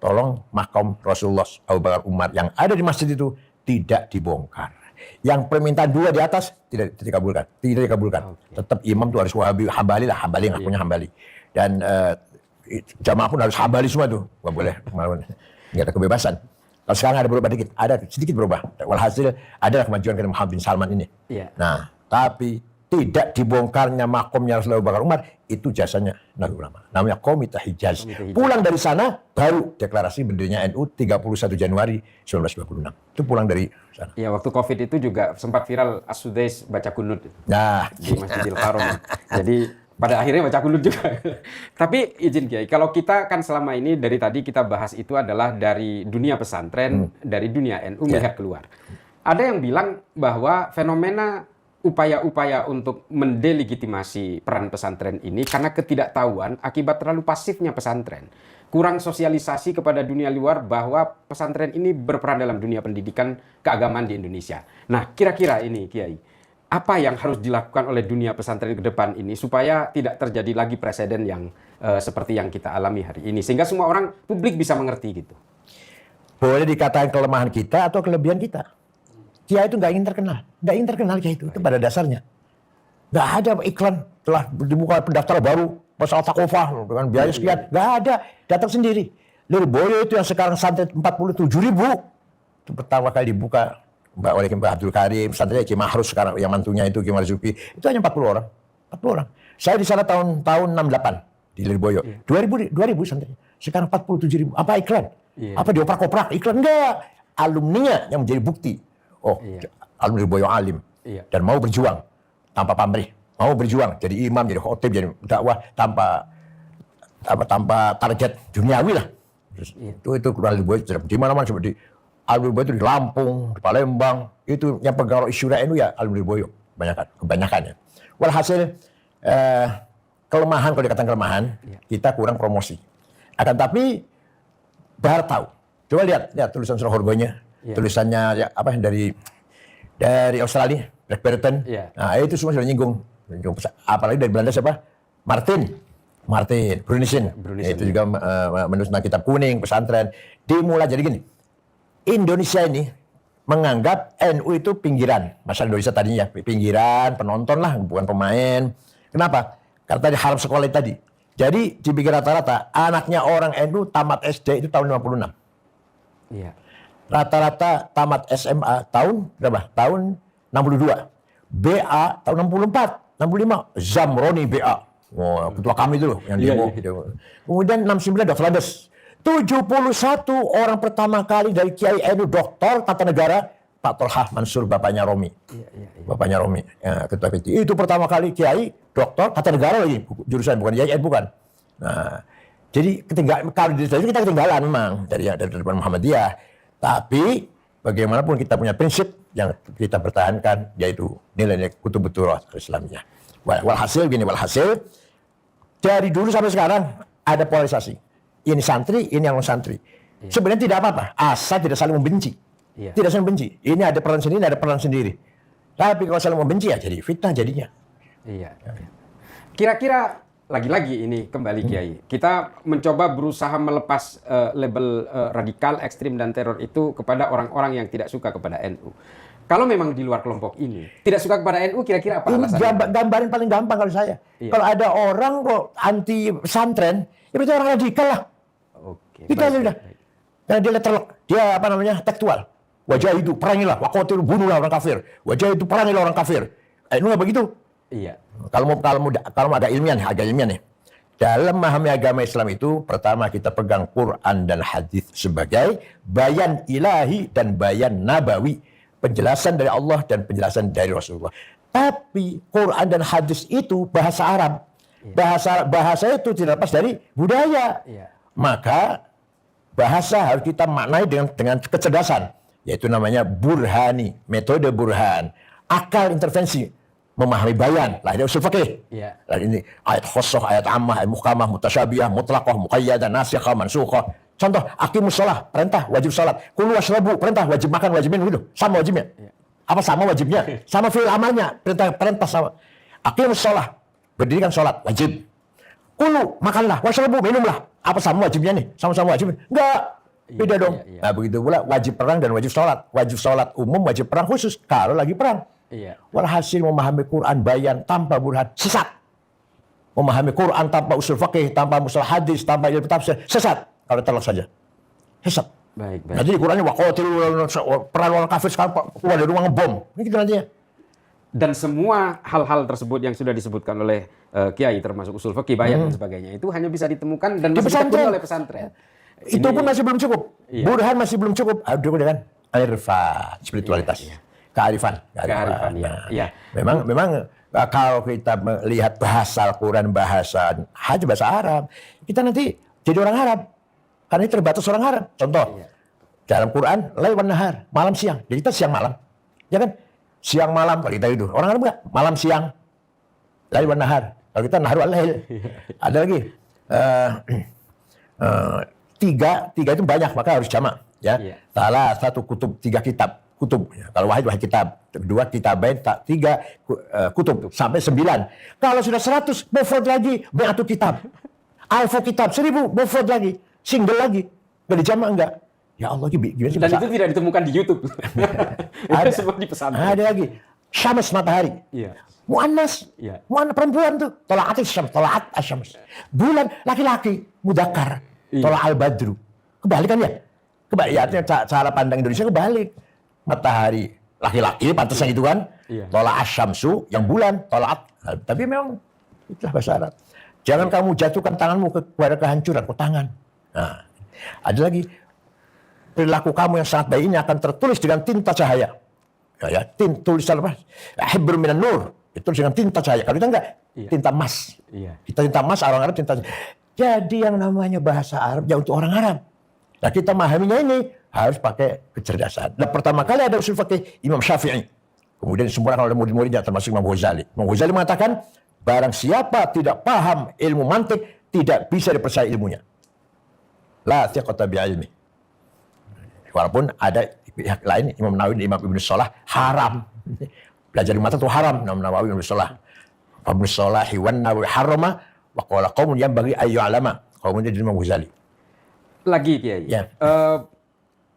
tolong makam Rasulullah Abu Bakar Umar yang ada di masjid itu tidak dibongkar. Yang permintaan 2 di atas tidak dikabulkan. Tidak dikabulkan. Okay. Tetap imam itu harus Wahabi, Hambali lah, Hambali ngakunya Hambali. Dan jamaah pun harus Hambali semua tuh. Nggak boleh, nggak ada kebebasan. Kalau sekarang ada berubah dikit, ada sedikit berubah. Walhasil adalah kemajuan karena Muhammad bin Salman ini. Iya. Nah, tapi tidak dibongkarnya makomnya Rasulullah Abu Bakar Umar, itu jasanya Nahdlatul Ulama. Namanya Komite Hijaz. Pulang dari sana, baru deklarasi berdirinya NU 31 Januari 1926. Itu pulang dari sana. Ya, waktu COVID itu juga sempat viral As-Sudais baca kunut Nah, di Masjidil Haram. Jadi pada akhirnya baca kunut juga. Tapi izin Kiai, kalau kita kan selama ini dari tadi kita bahas itu adalah dari dunia pesantren, dari dunia NU melihat keluar. Ada yang bilang bahwa fenomena upaya-upaya untuk mendelegitimasi peran pesantren ini karena ketidaktahuan akibat terlalu pasifnya pesantren. kurang sosialisasi kepada dunia luar bahwa pesantren ini berperan dalam dunia pendidikan keagamaan di Indonesia. Nah, kira-kira ini Kiai, apa yang harus dilakukan oleh dunia pesantren ke depan ini supaya tidak terjadi lagi presiden yang seperti yang kita alami hari ini, sehingga semua orang publik bisa mengerti gitu. Boleh dikatakan kelemahan kita atau kelebihan kita. Kiai itu nggak ingin terkenal Kiai itu pada dasarnya. Nggak ada iklan telah dibuka pendaftaran baru masalah takofah dengan biaya sekian, nggak ada, datang sendiri. Lirboyo itu yang sekarang santri 47.000 itu pertama kali dibuka oleh Mbak Abdul Karim, santrinya Ki Mahrus sekarang yang mantunya itu Ki Marzuki, itu hanya 40 orang. Saya di sana tahun 68 di Lirboyo. 2000 santri. Sekarang 47.000. Apa iklan? Apa dioprak-oprak? Iklan enggak. Alumninya yang menjadi bukti. Oh, alumni Lirboyo alim dan mau berjuang tanpa pamrih, mau berjuang jadi imam, jadi khotib, jadi dakwah tanpa target duniawi lah. Itu keluar Lirboyo di mana-mana, seperti alumni Lirboyo itu di Lampung, di Palembang, itu yang pegang isu NU ya alumni Lirboyo kebanyakan ya. Walhasil kelemahan, kalau dikatakan kelemahan, kita kurang promosi. Akan tapi Bahar tahu. Coba lihat tulisan surah Horbonya, tulisannya dari Australia, Black Burton. Nah, itu semua sudah nyinggung. Apalagi dari Belanda siapa? Martin Brunissen. Itu juga menulis tentang kitab kuning, pesantren. Dimulai jadi gini. Indonesia ini menganggap NU itu pinggiran. Masyarakat Indonesia tadinya pinggiran, penonton lah, bukan pemain. Kenapa? Karena tadi haram sekolah tadi. Jadi dipikir rata-rata anaknya orang NU tamat SD itu tahun 56. Iya. Rata-rata tamat SMA tahun berapa? Tahun 62. BA tahun 64, 65. Zamroni BA. Wah, ketua kami itu loh yang demo. Kemudian 69 Dr. Landes. 71 orang pertama kali dari Kiai NU Doktor Tata Negara Pak Tolhah Mansur, bapaknya Romi. Bapaknya Romi, ketua PT. Itu pertama kali Kiai Doktor Tata Negara lagi jurusan, bukan YN, bukan. Nah, jadi kalau di situ kita ketinggalan memang dari Muhammadiyah. Tapi bagaimanapun kita punya prinsip yang kita pertahankan, yaitu nilai-nilai Kutubuturah Islamiyah. Walhasil dari dulu sampai sekarang ada polarisasi. Ini santri, ini yang non santri. Sebenarnya tidak apa-apa, asal tidak saling membenci. Tidak saling membenci. Ini ada peran sendiri, ada peran sendiri. Tapi kalau saling membenci ya jadi fitnah jadinya. Iya. Kira-kira lagi-lagi ini kembali Kiai, kita mencoba berusaha melepas label radikal, ekstrim dan teror itu kepada orang-orang yang tidak suka kepada NU. Kalau memang di luar kelompok ini tidak suka kepada NU, kira-kira apa alasannya? Gambarin paling gampang kalau saya. Kalau ada orang kok anti pesantren, ya berarti orang radikal lah. Oke. Itu aja udah. Karena dia letterlock, dia tekstual. Wajah itu perangilah, wakotir bunuhlah orang kafir. Wajah itu perangilah orang kafir. NU nggak begitu. Iya. Kalau mau agak ilmiah nih. Dalam memahami agama Islam itu, pertama kita pegang Quran dan hadis sebagai bayan ilahi dan bayan nabawi, penjelasan dari Allah dan penjelasan dari Rasulullah. Tapi Quran dan hadis itu bahasa Arab. Bahasa itu tidak lepas dari budaya. Maka bahasa harus kita maknai dengan kecerdasan, yaitu namanya burhani, metode burhan, akal intervensi, memahami bayan, lah ini usul fikih. Lah ini ayat khosoh, ayat ammah, ayat muhkamah, mutasyabihah, mutlaqah, muqayyadah, nasikhah, mansukhah. Contoh, aqimus shalah, perintah wajib salat. Kulu washrabu, perintah wajib makan, wajib minum, gitu. Sama wajibnya. Apa sama wajibnya? Sama fi'il amalnya, perintah sama. Aqimus shalah, berdirikan salat, wajib. Kulu, makanlah, washrabu, minumlah. Apa sama wajibnya nih? Sama-sama wajib? Enggak. Beda dong. Nah, begitu pula wajib perang dan wajib sholat. Wajib sholat umum, wajib perang khusus. Kalau lagi perang. Walhasil memahami Quran bayan tanpa burhan, sesat. Memahami Quran tanpa usul fikih, tanpa mustalah hadis, tanpa ilmu tafsir, sesat. Kalau terlak saja. Sesat. Baik. Nah, jadi Qurannya waqatil perang orang kafir sekarang keluar dari rumah ngebom. Ini kita nantinya. Dan semua hal-hal tersebut yang sudah disebutkan oleh Kiai, termasuk usul fikih, bayan dan sebagainya, itu hanya bisa ditemukan dan masih ditekuni oleh pesantren. Itu pun masih belum cukup. Burhan masih belum cukup. Aduh, dengan irfan, spiritualitas, kearifan. Memang kalau kita melihat bahasa Al-Quran, bahasa Arab, kita nanti jadi orang Arab. Karena ini terbatas orang Arab. Contoh, dalam Quran, lail wan nahar, malam siang. Jadi kita siang malam. Ya kan? Siang malam kalau kita itu. Orang Arab enggak? Malam siang. Lail wan nahar. Kalau kita naharu al-lail. Ada lagi. tiga itu banyak, maka harus jamak. Ya, Iya. salah satu kutub, 3 kitab. Kutub, ya. Kalau wahid kitab, 2 kitabain, 3 kutub, sampai 9. Kalau sudah 100, mufrad lagi, mi'atu kitab. Alfu kitab, 1000, mufrad lagi, single lagi. Nggak dijamak enggak? Ya Allah, gimana sih? Dan itu tidak ditemukan di YouTube. Ada. Itu semua di pesantren. Ada lagi. Syams, matahari. Iya. Muannas. Iya. Muannas perempuan tuh. Tola'at asyams, tola'at asyams. Bulan laki-laki, mudzakkar. Iya. Tola'al badru. Kebalikan ya? Kebalik. Ya, artinya cara pandang Indonesia kebalik. Matahari laki-laki, pantasnya gitu kan. Iya. Tola'at asyamsu, yang bulan, tola'at. Nah, tapi memang itulah bahasa Arab. Jangan kamu jatuhkan tanganmu kepada kehancuran, ke tangan. Nah, ada lagi. Perilaku kamu yang sangat baik ini akan tertulis dengan tinta cahaya. Ya, tulisan apa? Hibru minan nur. Itu dengan tinta cahaya. Kalau kita enggak, Iya. tinta emas. Iya. Kita tinta emas, orang Arab tinta. Jadi yang namanya bahasa Arab ya untuk orang Arab. Nah, kita memahaminya ini harus pakai kecerdasan. Nah, pertama kali ada usul fikih Imam Syafi'i. Kemudian disempurnakan oleh murid-muridnya termasuk Imam Ghazali. Imam Ghazali mengatakan, barang siapa tidak paham ilmu mantik, tidak bisa dipercaya ilmunya. La thiqata bi'ilmi. Walaupun ada pihak lain, Imam Nawawi dan Imam Ibnu Shalah haram. Belajar di mata itu haram. Imam Nawawi dan Ibnu Shalah. Ibnu Shalah wan Nawawi harama wa qala qaumun yanbaghi ay yu'lama. Qaumun dari Imam Ghazali. Lagi Kiai. Ya.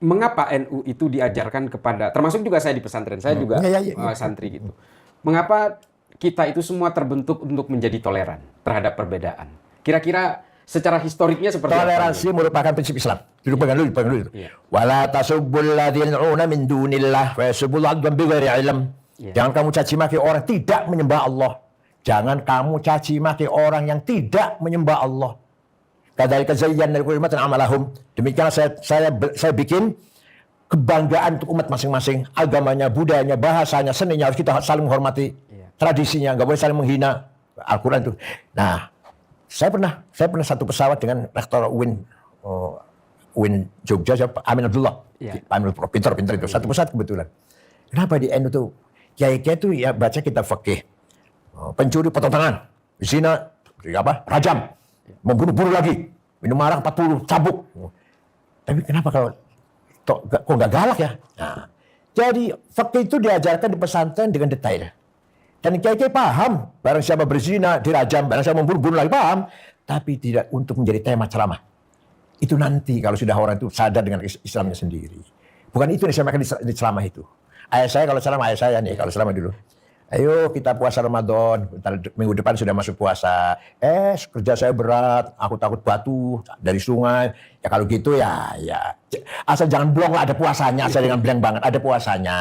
Mengapa NU itu diajarkan kepada, termasuk juga saya di pesantren, saya juga Ya. santri gitu. Mengapa kita itu semua terbentuk untuk menjadi toleran terhadap perbedaan? Kira-kira secara historiknya seperti Toleransi apa? merupakan prinsip Islam. Pegang dulu itu. Iya. Wala tasubbul ladzina yad'una min dunillah wa yasubbul adwan bighairi ilm. Iya. Jangan kamu caci maki orang tidak menyembah Allah. Jangan kamu caci maki orang yang tidak menyembah Allah. Kadzalika zayyana likulli ummatin amalahum. Demikian saya bikin kebanggaan untuk umat masing-masing, agamanya, budayanya, bahasanya, seninya harus kita saling menghormati. Iya. Tradisinya nggak boleh saling menghina. Al-Qur'an itu. Nah, saya pernah satu pesawat dengan rektor UIN Jogja, Amin Abdullah. Iya. Amin Abdullah, pintar itu. Satu pesawat kebetulan. Kenapa di NU itu? Kiai-kiai itu ya baca kitab fikih. Pencuri potong tangan. Zina, rajam. Membunuh-bunuh lagi. Minum arak 40, cabuk. Tapi kenapa kok nggak galak ya? Nah, jadi fikih itu diajarkan di pesantren dengan detail. Dan kiai-kiai paham, barang siapa berzina, dirajam, barang siapa membunuh lagi paham, tapi tidak untuk menjadi tema ceramah. Itu nanti kalau sudah orang itu sadar dengan Islamnya sendiri. Bukan itu yang disampaikan di ceramah itu. Ayah saya kalau ceramah, ayah saya nih, kalau ceramah dulu. Ayo kita puasa Ramadan, minggu depan sudah masuk puasa. Kerja saya berat, aku takut batu dari sungai. Ya kalau gitu ya asal jangan blong lah, ada puasanya, asal jangan blank banget, ada puasanya.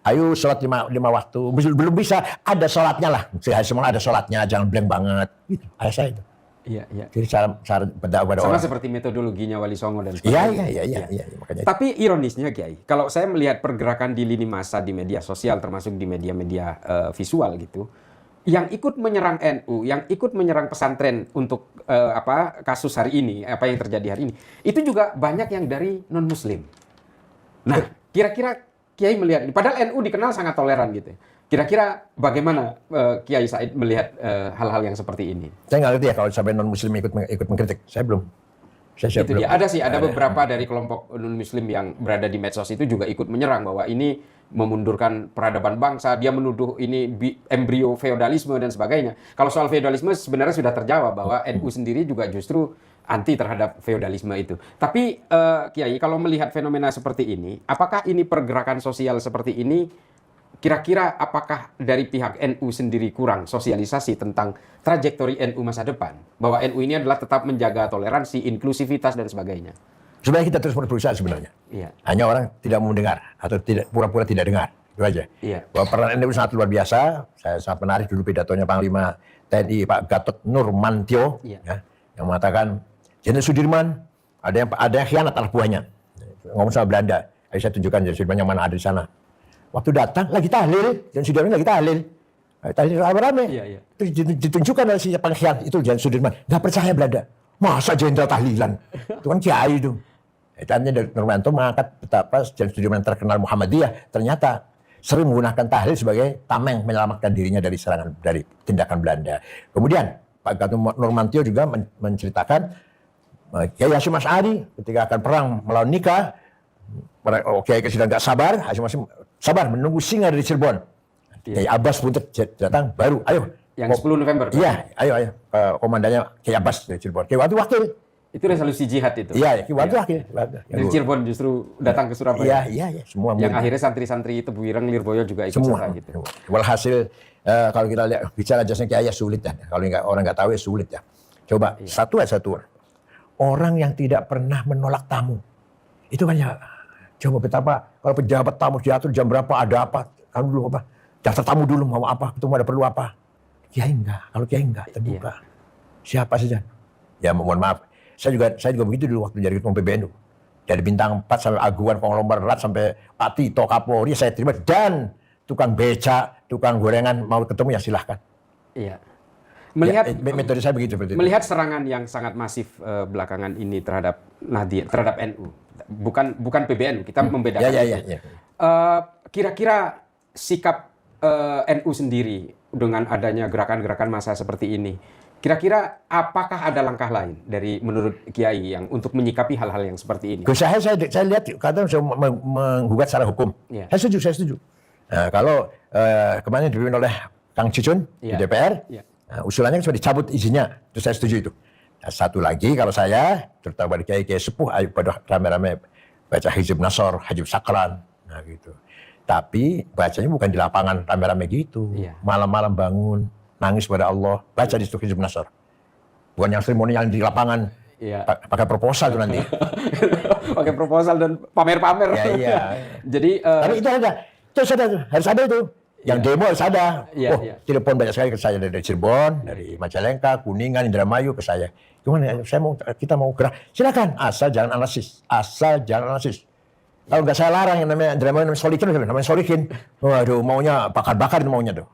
Ayo sholat lima waktu, belum bisa, ada sholatnya lah. Semua ada sholatnya, jangan blank banget. Gitu, ayah saya itu. Iya. Jadi cara berdakwah pada Sama orang. seperti metodologinya Wali Songo dan sebagainya. Iya, makanya. Tapi ironisnya Kiai, kalau saya melihat pergerakan di lini masa di media sosial, termasuk di media-media visual gitu, yang ikut menyerang NU, yang ikut menyerang pesantren untuk kasus hari ini, apa yang terjadi hari ini, itu juga banyak yang dari non Muslim. Nah, kira-kira Kiai melihat, padahal NU dikenal sangat toleran gitu. Kira-kira bagaimana Kiai Said melihat hal-hal yang seperti ini? Saya nggak ngerti ya kalau sampai non Muslim ikut mengkritik. Saya belum. Saya Itu belum. dia. Ada beberapa dari kelompok non-muslim yang berada di medsos itu juga ikut menyerang bahwa ini memundurkan peradaban bangsa, dia menuduh ini embrio feodalisme dan sebagainya. Kalau soal feodalisme sebenarnya sudah terjawab bahwa NU sendiri juga justru anti terhadap feodalisme itu. Tapi Kiai, kalau melihat fenomena seperti ini, apakah ini pergerakan sosial seperti ini, kira-kira apakah dari pihak NU sendiri kurang sosialisasi tentang trajektori NU masa depan? Bahwa NU ini adalah tetap menjaga toleransi, inklusivitas, dan sebagainya. Sebenarnya kita terus berusaha sebenarnya. Iya. Hanya orang tidak mau mendengar atau tidak pura-pura tidak dengar. Itu aja. Iya. Bahwa peran NU sangat luar biasa. Saya sangat menarik dulu pidatonya Panglima TNI Pak Gatot Nurmantio, Iya. ya, yang mengatakan Jenderal Sudirman ada yang khianat anak buahnya. Ngomong sama Belanda. Ayo saya tunjukkan Jenderal Sudirman yang mana ada di sana. Waktu datang lagi tahlil, Jenderal Sudirman lagi tahlil. Tahlil rame-rame. Iya. Terus ditunjukkan oleh si pengkhianat itu Jenderal Sudirman. Nggak percaya Belanda. Masa jenderal tahlilan? Itu kan kiai itu. Tanya dari Nurmanto mengangkat betapa Jenderal Sudirman terkenal Muhammadiyah ternyata sering menggunakan tahlil sebagai tameng menyelamatkan dirinya dari serangan, dari tindakan Belanda. Kemudian Pak Gatot Nurmantio juga menceritakan Kiai Hasyim Asy'ari ketika akan perang melawan Nika, Kiai sudah nggak sabar, Hasyim Asy'ari sabar menunggu singa dari Cirebon. Kiai Abbas pun datang, baru ayo. Yang 10 November. Iya, ayo. Komandannya Kiai Abbas dari Cirebon. Kiai Watu wakil. Itu resolusi jihad itu. Iya, Kiai Watu wakil. Dari Cirebon justru datang ke Surabaya. Iya, semua. Yang akhirnya santri-santri Tebu Ireng, Lirboyo juga ikut semua serta gitu. Walhasil kalau kita lihat bicara jasanya Kiai sulit ya. Kalau orang nggak tahu ya sulit ya. Coba satu. Orang yang tidak pernah menolak tamu. Itu kan ya. Coba betapa kalau pejabat tamu diatur jam berapa, ada apa, kamu dulu apa. Daftar tamu dulu mau apa, ketemu ada perlu apa. Kiai enggak, kalau Kiai enggak terbuka. Siapa saja. Ya mohon maaf. Saya juga begitu dulu waktu jadi ketua PBNU. Dari bintang 4 sampai Aguan, konglomerat sampai Pak Tito, Kapolri saya terima, dan tukang beca, tukang gorengan mau ketemu ya silahkan. Iya. Melihat metode saya begitu. Melihat serangan yang sangat masif belakangan ini terhadap Nahdien, terhadap NU, bukan PBNU, kita membedakan. Ya. Kira-kira sikap NU sendiri dengan adanya gerakan-gerakan massa seperti ini, kira-kira apakah ada langkah lain dari menurut Kiai yang untuk menyikapi hal-hal yang seperti ini? Saya lihat kadang saya menggugat secara hukum. Ya. Saya setuju. Nah, kalau kemarin dipimpin oleh Kang Cicun di DPR, usulannya sudah dicabut izinnya, itu saya setuju itu. Nah, satu lagi kalau saya, terutama di Kiai sepuh, ayo pada rame-rame baca Hizib Nasor, Hizib Sakran, nah gitu. Tapi bacanya bukan di lapangan rame-rame gitu. Malam-malam bangun, nangis pada Allah, baca di Hizib Nasor. Bukan yang seremonial di lapangan, pakai proposal tuh nanti. Pakai proposal dan pamer-pamer. Iya. Jadi, tapi itu harus ada itu. Yang demo harus ada. Telepon banyak sekali ke saya dari Cirebon, dari Majalengka, Kuningan, Indramayu ke saya. Gimana? Kita mau gerak. Silakan. Asal jangan analisis. Kalau nggak saya larang yang namanya Indramayu, namanya Solikin. Waduh, maunya bakar-bakar maunya tuh.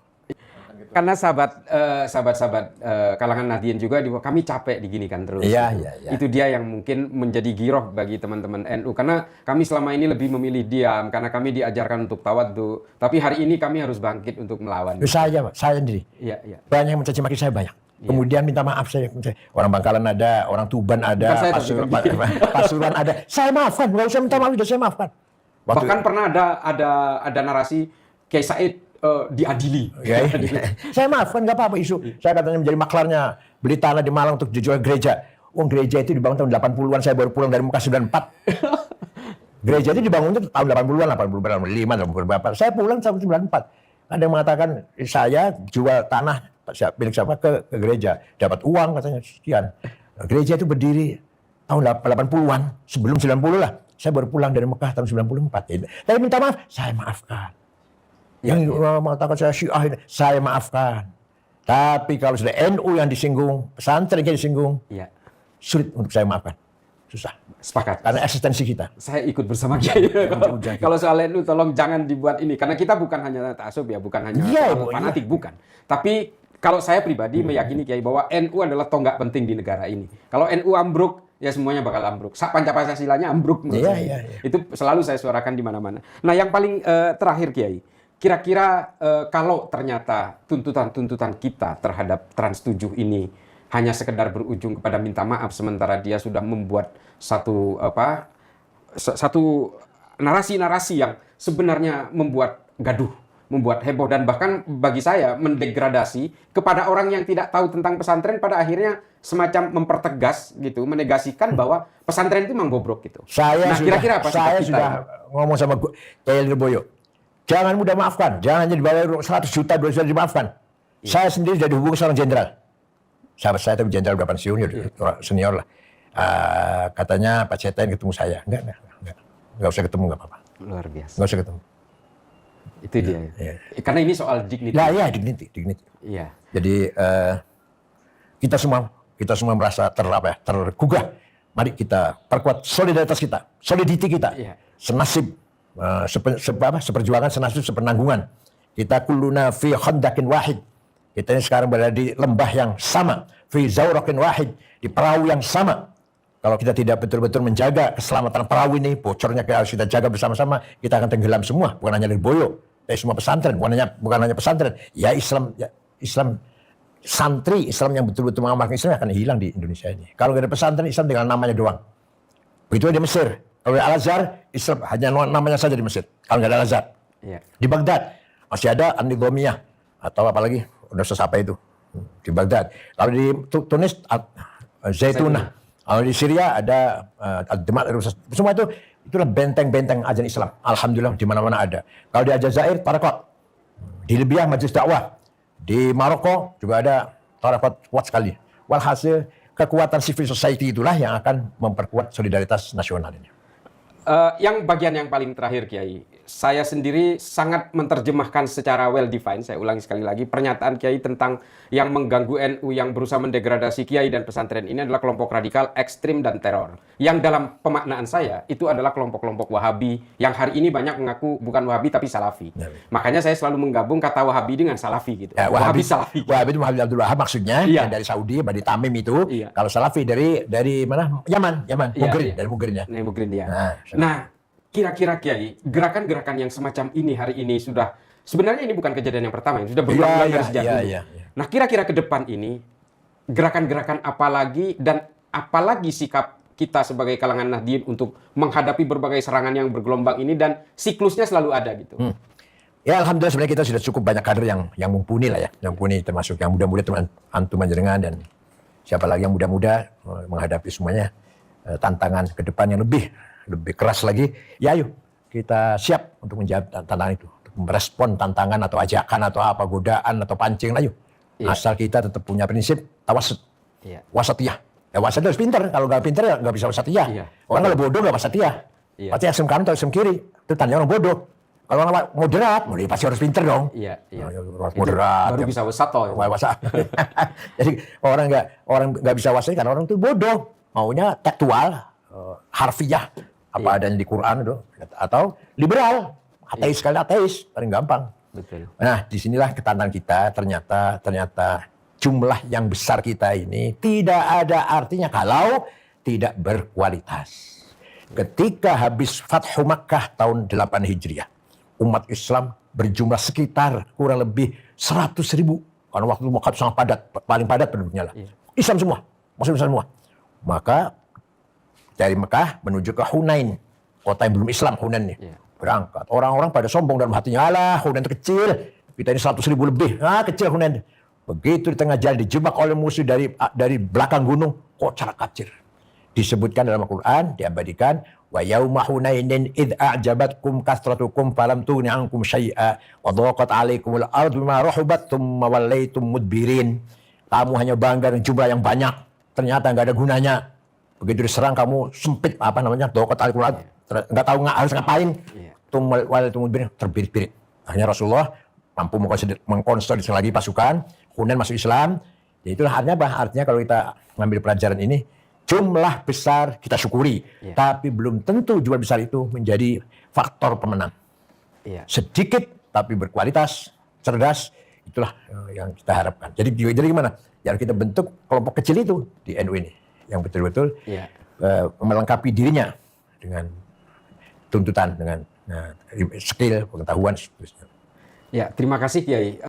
Karena sahabat-sahabat kalangan Nahdien juga kami capek diginikan terus. Iya. Itu dia yang mungkin menjadi giroh bagi teman-teman NU. Karena kami selama ini lebih memilih diam, karena kami diajarkan untuk tawadhu. Tapi hari ini kami harus bangkit untuk melawan. Saya sendiri. Iya. Banyak yang mencaci maki saya banyak. Kemudian minta maaf saya. Orang Bangkalan ada, orang Tuban ada, Pasuruan ada. Saya maafkan, nggak usah minta maaf, saya maafkan. Bahkan pernah ada narasi Kiai Said diadili. Saya maafkan, nggak apa-apa isu. Saya katanya menjadi maklarnya, beli tanah di Malang untuk dijual gereja. Gereja itu dibangun tahun 80-an, saya baru pulang dari Mekah 94. Gereja itu dibangun itu tahun 80-an, 85, berapa. Saya pulang tahun 94. Ada yang mengatakan, saya jual tanah milik siapa ke gereja. Dapat uang katanya, sekian. Gereja itu berdiri tahun 80-an, sebelum 90 lah. Saya baru pulang dari Mekah tahun 94. Tapi minta maaf, saya maafkan. Yang mengatakan saya Syiah ini, saya maafkan. Tapi kalau sudah NU yang disinggung, pesantren yang disinggung, sulit untuk saya maafkan. Susah. Sepakat. Karena eksistensi kita. Saya ikut bersama Kiai. Kalau soal NU tolong jangan dibuat ini. Karena kita bukan hanya ta'assub ya, bukan hanya fanatik, bukan. Tapi kalau saya pribadi meyakini Kiai bahwa NU adalah tonggak penting di negara ini. Kalau NU ambruk, ya semuanya bakal ambruk. Pancasila-nya ambruk. Itu selalu saya suarakan di mana-mana. Nah yang paling terakhir Kiai. Kira-kira kalau ternyata tuntutan-tuntutan kita terhadap Trans 7 ini hanya sekedar berujung kepada minta maaf sementara dia sudah membuat satu narasi-narasi yang sebenarnya membuat gaduh, membuat heboh dan bahkan bagi saya mendegradasi kepada orang yang tidak tahu tentang pesantren pada akhirnya semacam mempertegas gitu, menegasikan bahwa pesantren itu memang bobrok gitu. Kira-kira apa saya sudah ngomong sama Kiai Lirboyo. Jangan mudah maafkan, jangan hanya dibayar 100 juta, 200 juta dimaafkan. Saya sendiri sudah dihubungi seorang jenderal. Sahabat saya tapi jenderal udah pensiun, senior lah. Katanya Pak Cetain ketemu saya. Enggak usah ketemu, enggak apa-apa. Luar biasa. Enggak usah ketemu. Itu dia. Karena ini soal dignity. Dignity. Iya. Jadi kita semua merasa tergugah. Mari kita perkuat solidaritas kita, solidity kita. Senasib. Seperjuangan, senasib, sepenanggungan. Kita kulluna fi khandaqin wahid. Kita ini sekarang berada di lembah yang sama. Fi zawraqin wahid. Di perahu yang sama. Kalau kita tidak betul-betul menjaga keselamatan perahu ini, bocornya harus kita jaga bersama-sama, kita akan tenggelam semua. Bukan hanya Lirboyo, tapi semua pesantren. Bukan hanya pesantren. Ya Islam santri Islam yang betul-betul mengamalkan Islam akan hilang di Indonesia ini. Kalau nggak ada pesantren Islam dengan namanya doang. Begitu di Mesir. Kalau di Al-Azhar, Islam hanya namanya saja di Mesir. Kalau nggak ada Al-Azhar. Iya. Di Baghdad masih ada An-Nidhamiyah atau apalagi Universitas apa itu di Baghdad. Kalau di Tunis Zaitunah. Kalau di Syria ada Ad-Damat. Semua itulah benteng-benteng ajaran Islam. Alhamdulillah di mana-mana ada. Kalau di Aljazair, Tarekat. Di Libya Majelis Dakwah. Di Maroko juga ada Tarekat kuat sekali. Walhasil kekuatan civil society itulah yang akan memperkuat solidaritas nasional ini. Yang bagian yang paling terakhir, Kiai, saya sendiri sangat menerjemahkan secara well defined. Saya ulangi sekali lagi, pernyataan Kiai tentang yang mengganggu NU, yang berusaha mendegradasi Kiai dan pesantren ini adalah kelompok radikal, ekstrim, dan teror. Yang dalam pemaknaan saya itu adalah kelompok-kelompok Wahabi yang hari ini banyak mengaku bukan Wahabi tapi Salafi. Ya. Makanya saya selalu menggabung kata Wahabi dengan Salafi gitu. Ya, Wahabi Salafi. Wahabi itu Muhammad Abdul Wahab maksudnya, iya. Dari Saudi, Bani Tamim itu. Iya. Kalau Salafi dari mana? Yaman, Mugrin, dari Mugrin ya. Mugrin ya. Nah, kira-kira Kiai, gerakan-gerakan yang semacam ini hari ini sudah, sebenarnya ini bukan kejadian yang pertama, yang sudah berulang-ulang dari sejak dulu. Nah, kira-kira ke depan ini, gerakan-gerakan apa lagi dan apalagi sikap kita sebagai kalangan Nahdien untuk menghadapi berbagai serangan yang bergelombang ini dan siklusnya selalu ada gitu. Ya Alhamdulillah sebenarnya kita sudah cukup banyak kader yang mumpuni lah ya, yang mumpuni termasuk yang muda-muda teman antum panjenengan dan siapa lagi yang muda-muda menghadapi semuanya tantangan ke depan yang lebih keras lagi, ya ayo kita siap untuk menjawab tantangan itu, untuk merespon tantangan atau ajakan atau apa, godaan atau pancing, ayo. Asal kita tetap punya prinsip tawasud, wasatiyah. Ya wasatiyah harus pintar, kalau nggak pintar ya nggak bisa wasatiyah. Orang kalau bodoh nggak wasatiyah, pasti ekstrem kanan atau ekstrem kiri, itu tanya orang bodoh. Kalau orang moderat, pasti harus pintar dong. Moderat. Baru bisa wasatoh. Jadi orang nggak bisa wasatiyah karena orang itu bodoh, maunya tekstual, harfiah. Apa adanya di Quran itu, atau liberal, ateis sekali ateis, paling gampang. Betul. Nah, disinilah ketantangan kita, ternyata jumlah yang besar kita ini tidak ada artinya kalau tidak berkualitas. Ketika habis Fathu Makkah tahun 8 Hijriah, umat Islam berjumlah sekitar kurang lebih 100.000. Karena waktu itu Makkah sangat padat, paling padat penduduknya lah. Islam semua, Muslim semua. Maka dari Mekah menuju ke Hunain, kota yang belum Islam, Hunain nih. Berangkat. Orang-orang pada sombong dalam hatinya, alah Hunain itu kecil, kita ini 100.000 lebih, kecil Hunain. Begitu di tengah jalan dijebak oleh musuh dari belakang gunung, kocar kacir. Disebutkan dalam Al-Quran, diabadikan, wa yauma Hunainin id a'jabatkum kasratukum falam tughni ankum syai'a wa dhaqat 'alaikumul ardu bima rahubat tsumma wallaitum mudbirin. Kamu hanya bangga dengan jumlah yang banyak, ternyata enggak ada gunanya. Begitu diserang kamu sempit dokat al-Quran, nggak tahu harus ngapain, terbirit-birit. Akhirnya Rasulullah mampu mengkonsolidasi lagi pasukan, kemudian masuk Islam. Ya itulah artinya kalau kita ngambil pelajaran ini, jumlah besar kita syukuri, tapi belum tentu jumlah besar itu menjadi faktor pemenang. Sedikit tapi berkualitas, cerdas, itulah yang kita harapkan. Jadi gimana? Yang kita bentuk kelompok kecil itu di NU ini, yang betul-betul melengkapi dirinya dengan tuntutan, dengan skill, pengetahuan, seterusnya. Ya, terima kasih Kiai.